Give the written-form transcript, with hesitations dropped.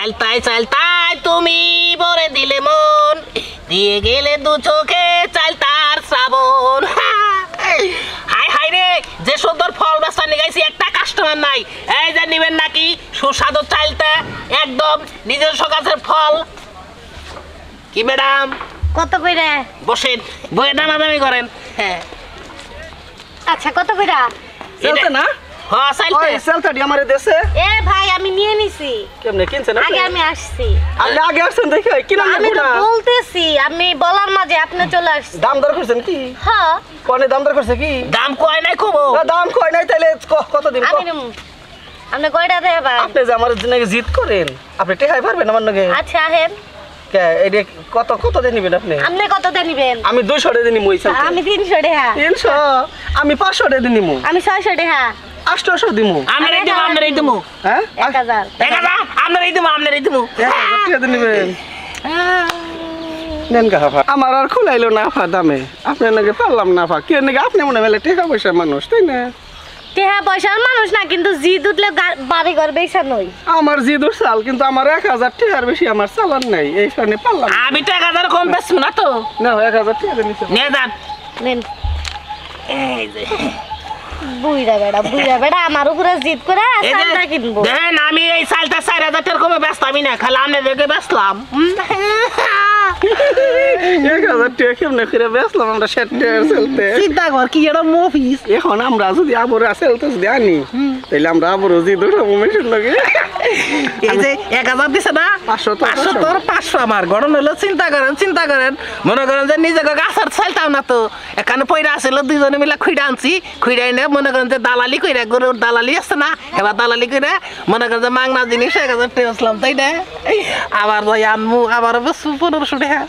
চালতাই তুমি ভরে দিলে মন, দিয়ে গেলে দু চোখে চালতার শ্রাবণ। হাই হাই রে, যে সুন্দর ফল বেচা নিয়ে একটা কাস্টমার নাই। এই যে নিবেন নাকি সুস্বাদু চালতা, একদম নিজস্ব গাছের ফল। কি ম্যাডাম কত কইরা? বসেন, বইয়ে দামাদামি করেন। হ্যাঁ আচ্ছা কত কইরা? চলতে না হ্যাঁ চালতা। ওই চলতাটি আমারে দেশে এ ভাই আমি নিয়ে নিছি, কেমনে কিনছেন আগে আপনি? আমি আসছি। আপনি আগে আসছেন দেখি কি নাম আমি তো না বলতেছি, আমি বলার মাঝে আপনি চলে আসছেন। দাম দর করছেন কি? হ্যাঁ কোনে দাম দর করছে কি? দাম কয় নাই খুব। দাম কই নাই তাইলে কত দিন আমি নিমু। আপনি কয়টা দেবেন? আপনি যে আমার জন্য জিত করেন, আপনি টেকাই পারবেন আমার নাকি? আচ্ছা আহেন। কে এইটা কত দিয়ে নিবেন আপনি? আপনি কত দিয়ে নিবেন? আমি 200 টাকা দিয়ে নিমু এই চলতে। আমি 300 টাকা। 300 আমি 500 টাকা দিয়ে নিমু। আমি 600 টাকা। 800 দিমু। আপনারই দেবো হ্যাঁ 1000। আপনারই দেবো 1000 টাকা দিয়ে নিবেন। নেন গা হাফা। আমার আর খুলাইলো না হাফা দামে, আপনার নাকি পারলাম না হাফা। কে নাকি আপনি মনে মেলে টাকা পয়সা মানুষ তাই না? টাকা পয়সার মানুষ না, কিন্তু জিদ উঠলে বাড়ি ঘর বেচা নই। আমার জিদুর চাল, কিন্তু আমার 1000 টাকার বেশি আমার চালান নাই, এই কারণে পারলাম না। আমি টাকা দার কম বেচবো না তো। না 1000 টাকা দিয়ে নিছে। নিয়ে যান। নেন। এই যে বুইড়া বেড়া আমার উপরে জিদ করে চালটা কিনবো। দেখেন আমি এই চালটা 4000 টাকার কমে বেচতামই না, খালি আপনাদেরকে বেচলাম। 1000 টাকা কেমনে করে বেচলাম আমরা 60 টাকার চলতে। চিন্তা কর কি এটা মফিস। এখন আমরা যদি আবরে চলতে যদি আনি তাহলে আমরা আবরে জিদুর মেশিন লাগে। এই যে 1000 দিছে না, 500 তো 500 আমার গরম হলো। চিন্তা করেন মনে করেন যে নিজে গাছের চালতাম না তো, এখানে পয়রা আসছিল, দুজনে মিলে খুঁড়া আনছি, খুঁড়া এনে মনে করেন যে দালালি কইরা, গরুর দালালি আছে না, এবার দালালি কইরা মনে করেন যে মাংনা জিনিস 1000 টাকা আসলাম তাই না, আবার যাই আনমু, আবার 1500 টাকা।